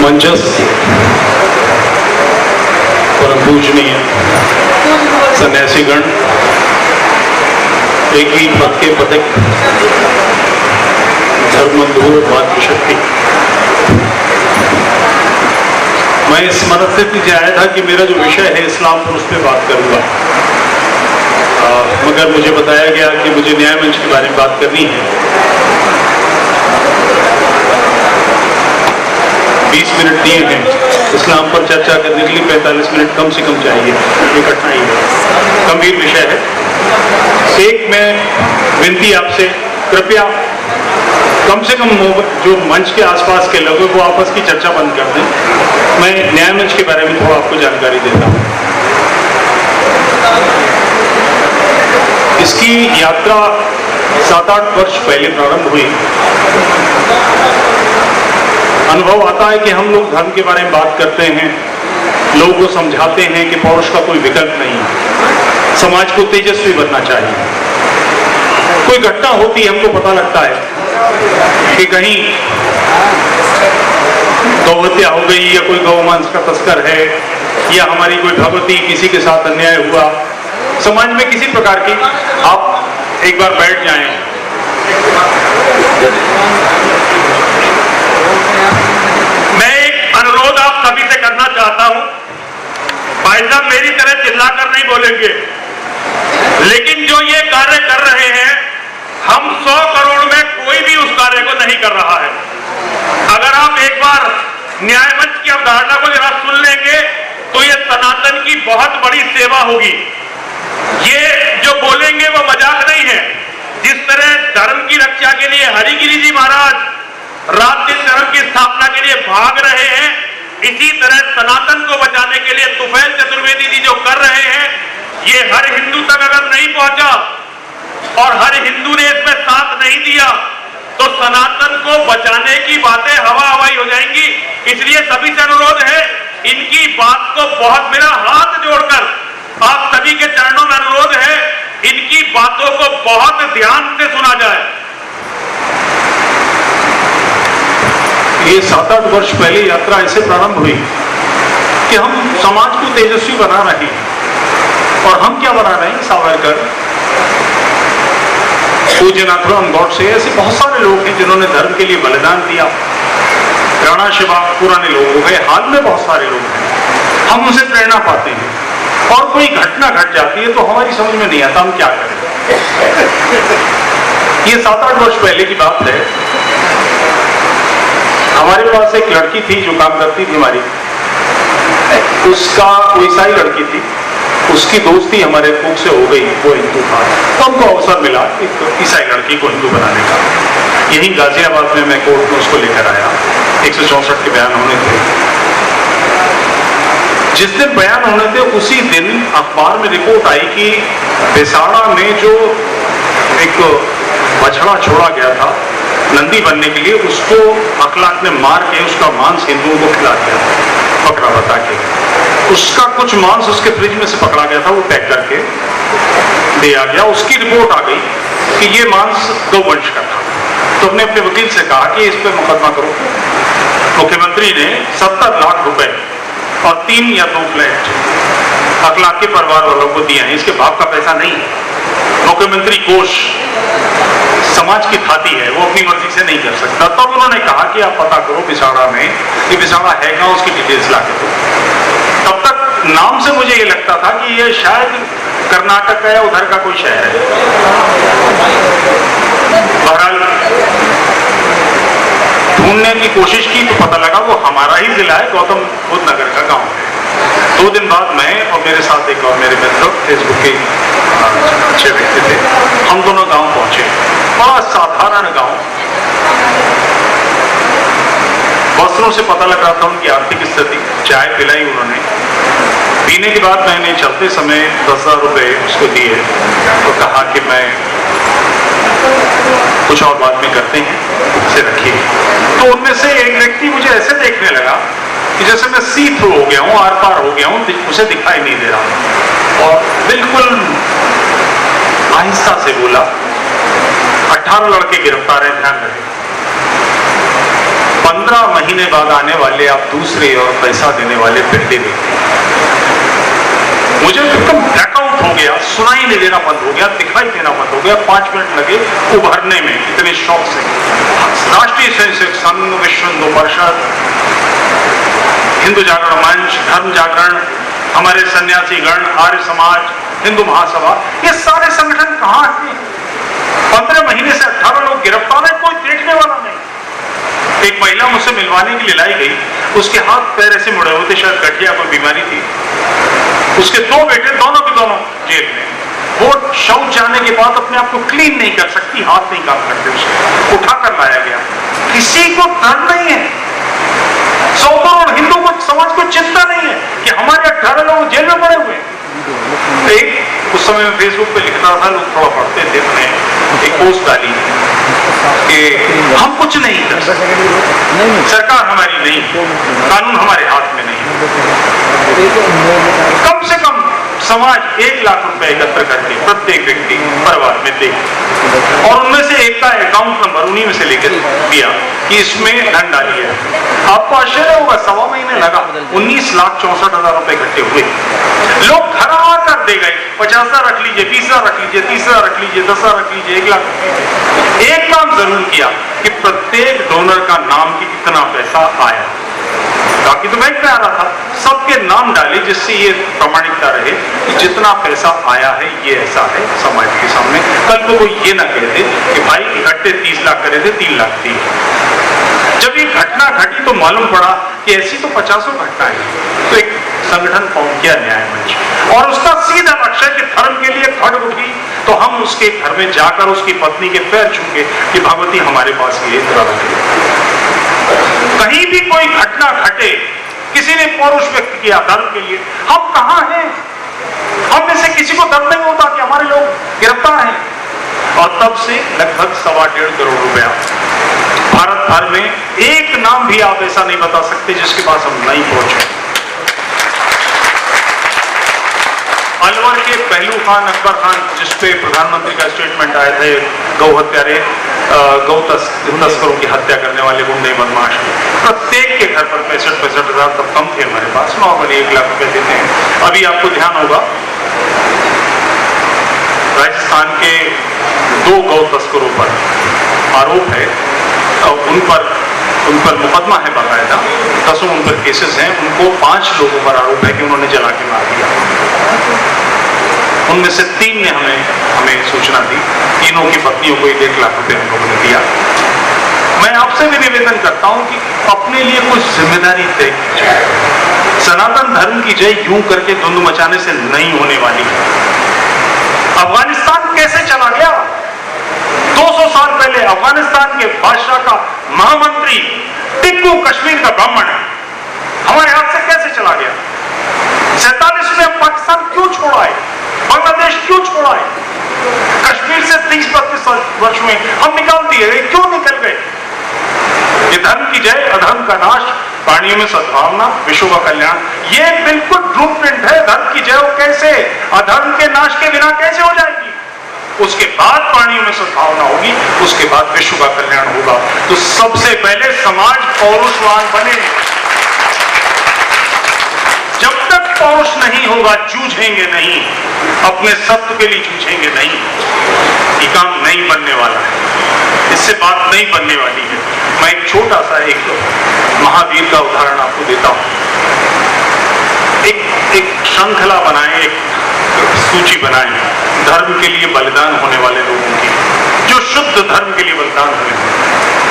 मंचस्थ परम पूजनीय सन्यासीगण, एक ही पद के पथिक धर्मबंधु मातृशक्ति, मैं इस मदद से पीछे आया था कि मेरा जो विषय है इस्लाम पर, उस पर बात करूंगा, मगर मुझे बताया गया कि मुझे न्याय मंच के बारे में बात करनी है। 20 मिनट दिए हैं, इस्लाम पर चर्चा करने के लिए 45 मिनट कम से कम चाहिए। ये कठिनाई है, गंभीर विषय है। एक मैं विनती आपसे, कृपया कम से कम जो मंच के आसपास के लोगों को आपस की चर्चा बंद कर दें। मैं न्याय मंच के बारे में थोड़ा आपको जानकारी देता हूँ। इसकी यात्रा 7-8 वर्ष पहले प्रारंभ हुई। अनुभव आता है कि हम लोग धर्म के बारे में बात करते हैं, लोगों को समझाते हैं कि पौरुष का कोई विकल्प नहीं है, समाज को तेजस्वी बनना चाहिए। कोई घटना होती है, हमको पता लगता है कि कहीं गौहत्या हो गई या कोई गौमांस का तस्कर है या हमारी कोई भगवती किसी के साथ अन्याय हुआ, समाज में किसी प्रकार की। आप एक बार बैठ जाएं। मैं एक अनुरोध आप सभी से करना चाहता हूं। भाई साहब मेरी तरह चिल्लाकर नहीं बोलेंगे, लेकिन जो ये कार्य कर रहे हैं, हम 100 करोड़ में कोई भी उस कार्य को नहीं कर रहा है। अगर आप एक बार न्याय मंच की अवधारणा को जरा सुन लेंगे तो ये सनातन की बहुत बड़ी सेवा होगी। ये जो बोलेंगे वो मजाक नहीं है। जिस तरह धर्म की रक्षा के लिए हरिगिरी जी महाराज रात दिन धर्म की स्थापना के लिए भाग रहे हैं, इसी तरह सनातन को बचाने के लिए तुफैल चतुर्वेदी जी जो कर रहे हैं, ये हर हिंदू तक अगर नहीं पहुंचा और हर हिंदू ने इसमें साथ नहीं दिया तो सनातन को बचाने की बातें हवा हवाई हो जाएंगी। इसलिए सभी से अनुरोध है, इनकी बात को बहुत, मेरा हाथ जोड़कर आप सभी के चरणों में अनुरोध है, इनकी बातों को बहुत ध्यान से सुना जाए। ये 7-8 वर्ष पहले यात्रा ऐसे प्रारंभ हुई कि हम समाज को तेजस्वी बना रहे हैं। और हम क्या बना रहे हैं? सावरकर, पूज्य नाथुराम गौडसे, ऐसे बहुत सारे लोग हैं जिन्होंने धर्म के लिए बलिदान दिया। राणा शिवा पुराने लोग हो गए, हाल में बहुत सारे लोग हैं। हम उनसे प्रेरणा पाते हैं और कोई घटना घट जाती है तो हमारी समझ में नहीं आता हम क्या करें। ये 7-8 वर्ष पहले की बात है। हमारे पास एक लड़की थी जो काम करती थी हमारी, उसका कोई ईसाई लड़की थी, उसकी दोस्ती हमारे कुक से हो गई, वो हिंदू था, तो हमको अवसर मिला एक ईसाई लड़की को हिंदू बनाने का। यही गाजियाबाद में मैं कोर्ट में उसको लेकर आया। 164 के बयान होने थे। जिस दिन बयान होने थे उसी दिन अखबार में रिपोर्ट आई कि बेसाड़ा में जो एक बछड़ा छोड़ा गया था नंदी बनने के लिए, उसको अखलाक ने मार के उसका मांस हिंदुओं को खिला दिया, पकड़ा बता के। उसका कुछ मांस उसके फ्रिज में से पकड़ा गया था, वो पैक करके दिया गया। उसकी रिपोर्ट आ गई कि ये मांस गौवंश का था। तो हमने अपने वकील से कहा कि इस पर मुकदमा करो। मुख्यमंत्री ने 70 लाख रुपए और 3 या 2 फ्लैट अखलाक के परिवार वालों को दिए हैं। इसके बाप का पैसा नहीं है। मुख्यमंत्री कोष समाज की थाती है, वो अपनी मर्जी से नहीं कर सकता। तब उन्होंने कहा कि आप पता करो बिसाड़ा में, ये बिसाड़ा है कहां, उसकी डिटेल्स लाके दो। तब तक नाम से मुझे ये लगता था कि ये शायद कर्नाटक का या उधर का कोई शहर है। बहरहाल ढूंढने की कोशिश की तो पता लगा वो हमारा ही जिला है, गौतम बुद्ध नगर का गांव है। 2 दिन बाद मैं और मेरे साथ एक और मेरे मित्र, फेसबुक के अच्छे व्यक्ति थे, हम दोनों गांव पहुंचे। बड़ा साधारण गांव, वस्त्रों से पता लग रहा था उनकी आर्थिक स्थिति। चाय पिलाई उन्होंने। पीने के बाद मैंने चलते समय 10,000 रुपए उसको दिए तो कहा कि मैं कुछ और बाद में करते हैं, इसे रखिए। तो उनमें से एक व्यक्ति मुझे ऐसे देखने लगा कि जैसे मैं सी थ्रू हो गया हूँ, आर पार हो गया हूँ, उसे दिखाई नहीं दे रहा। और बिल्कुल आहिस्ता से बोला, 18 लड़के गिरफ्तार हैं, ध्यान रखें। 15 महीने बाद आने वाले आप दूसरे और पैसा देने वाले पहले देखते हैं। मुझे एकदम ब्लैकआउट हो गया, सुनाई नहीं देना बंद हो गया, दिखाई देना बंद हो गया। 5 मिनट लगे उभरने में, इतने शौक से। राष्ट्रीय स्वयंसेवक संघ, विश्व हिंदू परिषद, हिंदू जागरण मंच, धर्म जागरण, हमारे सन्यासी गण, आर्य समाज, हिंदू महासभा, ये सारे संगठन कहां हैं? 15 महीने से 18 लोग गिरफ्तार है, कोई देखने वाला नहीं। एक महिला मुझसे मिलवाने के लिए लाई गई, उसके हाथ पैर ऐसे मुड़े होते, शायद गठिया कोई बीमारी थी। उसके 2 बेटे, दोनों के दोनों जेल में। वो शौच जाने के बाद अपने आप को क्लीन नहीं कर सकती, हाथ नहीं काम करते, उसको उठाकर लाया गया। किसी को डर नहीं है, 100 करोड़ हिंदू को समाज को चिंता नहीं है कि हमारे 18 लोग जेल में पड़े हुए हैं। एक उस समय में फेसबुक पे लिख रहा था, लोग थोड़ा पढ़ते थे, मैंने एक पोस्ट डाली कि हम कुछ नहीं कर सकते, सरकार हमारी नहीं, कानून हमारे हाथ में नहीं। कम से कम समाज 1 लाख रुपए एकत्र करके प्रत्येक व्यक्ति परिवार में दे, और उनमें से एक का अकाउंट नंबर उन्हीं में से लेकर दिया कि इसमें धन डालिए। आपको आश्चर्य होगा, 1.25 महीने लगा, 19,64,000 रुपए इकट्ठे हुए। लोग घर आकर दे गए, 50,000 रख लीजिए, 20,000 रख लीजिए, 30,000 रख लीजिए, 10,000 रख लीजिए, 1 लाख। एक काम जरूर किया कि प्रत्येक डोनर का नाम की कितना पैसा आया, बाकी तो बैंक में आ रहा था, सबके नाम डाले, जिससे ये प्रमाणिकता रहे कि जितना पैसा आया है ये ऐसा है समाज के सामने। कल को कोई ये ना कहते कि भाई इकट्ठे 30 लाख करे थे, 3 लाख थी। जब ये घटना घटी तो मालूम पड़ा कि ऐसी तो 50 घटनाएं हैं। तो एक संगठन फॉर्म किया, न्याय मंच, और उसका सीधा लक्ष्य है कि धर्म के लिए खड़ग उठी तो हम उसके घर में जाकर उसकी पत्नी के पैर छूके कि भगवती हमारे पास ये कहीं भी कोई घटना घटे, किसी ने पौरुष व्यक्त किया धर्म के लिए, हम कहां हैं? हम में से किसी को डर नहीं होता कि हमारे लोग गिरफ्तार हैं। और तब से लगभग 1.25 करोड़ रुपया भारत भर में, एक नाम भी आप ऐसा नहीं बता सकते जिसके पास हम नहीं पहुंचे। अलवर के पहलू खान, अकबर खान, जिसपे प्रधानमंत्री का स्टेटमेंट आए थे, गौ हत्यारे, गौ तस्करों की हत्या करने वाले गुंडे बदमाश, प्रत्येक के घर पर 65-65 हजार, तब कम थे हमारे पास, नॉर्मली 1 लाख रुपए देते हैं। अभी आपको ध्यान होगा, राजस्थान के 2 गौ तस्करों पर आरोप है, उन पर मुकदमा है बाकायदा, 10 उन पर केसेस हैं। उनको 5 लोगों पर आरोप है कि उन्होंने जला के मार दिया। उनमें से 3 ने हमें सूचना दी, तीनों की पत्नियों को 1 लाख रुपए हम लोगों ने दिया। मैं आपसे भी निवेदन करता हूं कि अपने लिए कुछ जिम्मेदारी तय कीजिए। सनातन धर्म की जय यूं करके धुंध मचाने से नहीं होने वाली। अफगानिस्तान कैसे चला गया? 200 साल पहले अफगानिस्तान के बादशाह का महामंत्री टिप्पू कश्मीर का ब्राह्मण है, हमारे हाथ से कैसे चला गया? 47 में पाकिस्तान क्यों छोड़ा है? बांग्लादेश क्यों छोड़ा है? कश्मीर से 30-32 वर्ष में हम निकाल दिए, क्यों निकल गए? ये धर्म की जय, अधर्म का नाश, प्राणियों में सद्भावना, विश्व का कल्याण, ये बिल्कुल ब्लूप्रिंट है। धर्म की जय हो कैसे, अधर्म के नाश के बिना कैसे हो जाएगी? उसके बाद प्राणियों में सद्भावना होगी, उसके बाद विश्व का कल्याण होगा। तो सबसे पहले समाज पौरुषवान बने। जब तक पौरुष नहीं होगा, जूझेंगे नहीं, अपने सत्य के लिए जूझेंगे नहीं, ये काम नहीं बनने वाला है, इससे बात नहीं बनने वाली है। मैं एक छोटा सा एक महावीर का उदाहरण आपको देता हूं। एक श्रृंखला बनाए, एक सूची बनाए धर्म के लिए बलिदान होने वाले लोगों की, जो शुद्ध धर्म के लिए बलिदान हुए।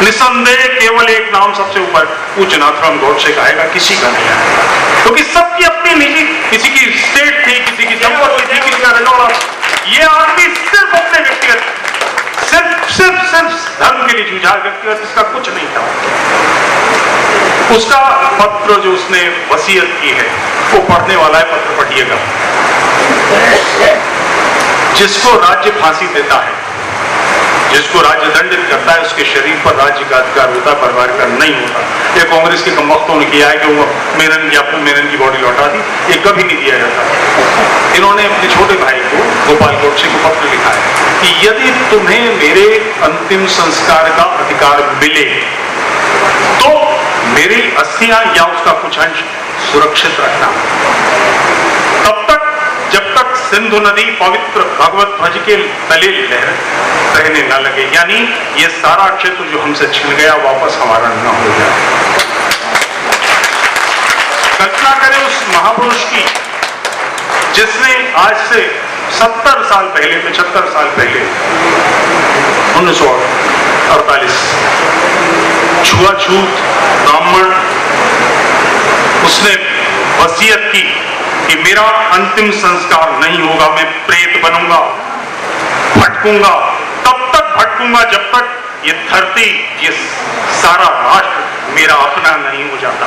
निसंदेह केवल एक नाम सबसे ऊपर, पूज्य नाथुराम गोडसे का आएगा, किसी का नहीं आएगा, क्योंकि सबकी अपनी निजी, किसी की स्टेट थी, किसी की संपत्ति थी, किसी का रिकॉर्ड। ये आदमी सिर्फ अपने व्यक्तिगत, सिर्फ धर्म के लिए जूझा, व्यक्तिगत इसका कुछ नहीं था। उसका पत्र जो उसने वसीयत की है वो पढ़ने वाला है, पत्र पढ़िएगा। जिसको राज्य फांसी देता है, जिसको राज्य दंडित करता है, उसके शरीर पर राज्य का अधिकार होता है, परिवार का नहीं होता। ये कांग्रेस के कमबख्तों ने किया है कि वो मेनन की बॉडी लौटा दी, ये कभी नहीं दिया जाता। इन्होंने अपने छोटे भाई को, गोपाल गोडसे को पत्र लिखा है कि यदि तुम्हें मेरे अंतिम संस्कार का अधिकार मिले तो मेरी अस्थियां या उसका कुछ अंश सुरक्षित रखना। तब तक जब तक सिंधु नदी पवित्र भगवत ध्वज के तले रहने न लगे, यानी ये सारा क्षेत्र जो हमसे छिन गया वापस हमारा न हो जाए। कल्पना करें उस महापुरुष की जिसने आज से 70 साल पहले, 75 साल पहले 1948 छुआछूत, ब्राह्मण, उसने वसीयत की कि मेरा अंतिम संस्कार नहीं होगा, मैं प्रेत बनूंगा, भटकूंगा, तब तक भटकूंगा जब तक ये धरती, ये सारा राष्ट्र मेरा अपना नहीं हो जाता।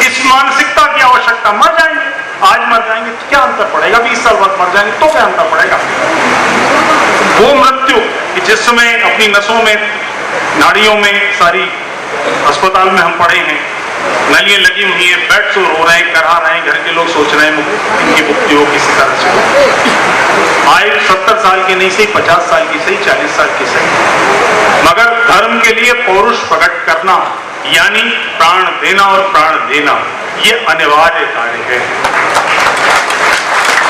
इस मानसिकता की आवश्यकता। मर जाएंगे, आज मर जाएंगे तो क्या अंतर पड़ेगा, 20 साल बाद मर जाएंगे तो क्या अंतर पड़ेगा। वो मृत्यु कि जिस समय अपनी नसों में, नाड़ियों में, सारी अस्पताल में हम पड़े हैं, नलियां लगी हुई है, बेड सो रो रहे हैं, करा रहे हैं, घर के लोग सोच रहे हैं इनकी मुक्ति हो किसी तरह से। आयु 70 साल की नहीं सही, 50 साल की सही, 40 साल की सही, मगर धर्म के लिए पौरुष प्रकट करना यानी प्राण देना, और प्राण देना ये अनिवार्य कार्य है।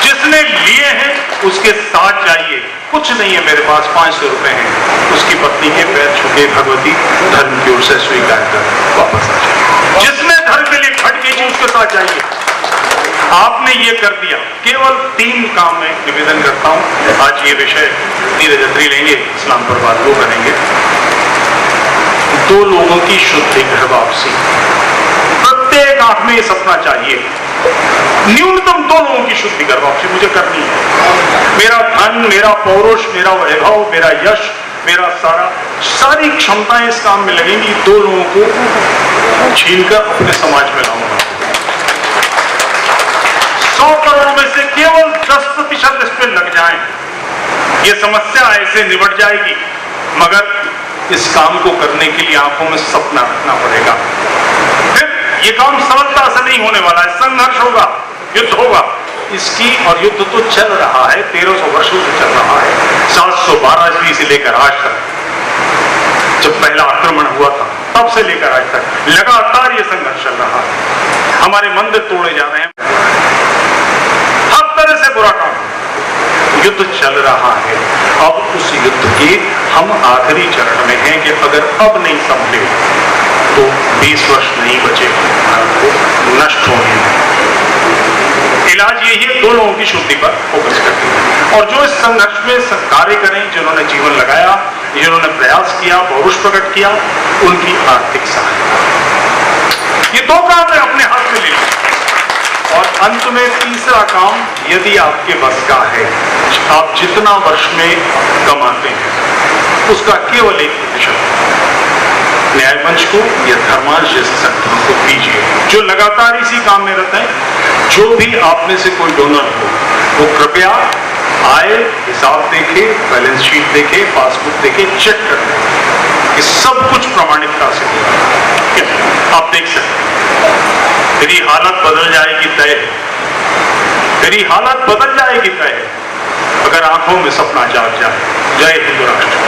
जिसने लिए हैं उसके साथ जाइए। कुछ नहीं है मेरे पास, 500 रुपए हैं, उसकी पत्नी के पैर छूके भगवती धर्म की ओर से स्वीकार कर वापस आ जाए। जिसने धर्म के लिए खट कीजिए उसके साथ जाइए। आपने ये कर दिया। केवल 3 काम में निवेदन करता हूं। आज ये विषय धीरे धीरे लेंगे, इस्लाम पर बात वो करेंगे। 2 लोगों की शुद्धि, घर वापसी। प्रत्येक आंख में ये सपना चाहिए, न्यूनतम 2 लोगों की शुद्धि, घर वापसी मुझे करनी है। मेरा धन, मेरा पौरुष, मेरा वैभव, मेरा यश, मेरा सारी क्षमताएं इस काम में लगेंगी। 2 लोगों को छीनकर अपने समाज में लाऊंगा। 100 करोड़ में से केवल 10% इस पे लग जाएं, ये समस्या ऐसे निबट जाएगी। मगर इस काम को करने के लिए आंखों में सपना रखना पड़ेगा। फिर ये काम सरलता से नहीं होने वाला है, संघर्ष होगा, युद्ध होगा। इसकी और युद्ध तो चल रहा है, 1300 वर्षों से चल रहा है। 712 ईस्वी से लेकर आज तक, जब पहला आक्रमण हुआ था तब से लेकर आज तक लगातार ये संघर्ष चल रहा है। हमारे मंदिर तोड़े जा रहे हैं, हर तरह से बुरा काम, युद्ध चल रहा है। अब उस युद्ध के हम आखिरी चरण में हैं कि अगर अब नहीं संभले तो 20 वर्ष नहीं बचे भारत को नष्ट होने में। इलाज यही है, 2 लोगों की शुद्धि पर फोकस करते हैं, और जो इस संघर्ष में कार्य करें, जिन्होंने जीवन लगाया, जिन्होंने प्रयास किया, पौरुष प्रकट किया, उनकी आर्थिक सहायता। ये 2 काम है अपने हाथ में ले लें। और अंत में तीसरा काम, यदि आपके बस का है, आप जितना वर्ष में कमाते हैं उसका केवल 1% न्याय मंच को या धर्मांश जैसे संगठनों को दीजिए, जो लगातार इसी काम में रहते हैं। जो भी आप में से कोई डोनर हो वो कृपया आए, हिसाब देखे, बैलेंस शीट देखे, पासबुक देखे, चेक कर लें कि सब कुछ प्रमाणिकता से होगा। आप देख सकते हैं तेरी हालत बदल जाएगी तय है, तेरी हालत बदल जाएगी तय है, अगर आंखों में सपना जाग जाए। जय हिंद राष्ट्र।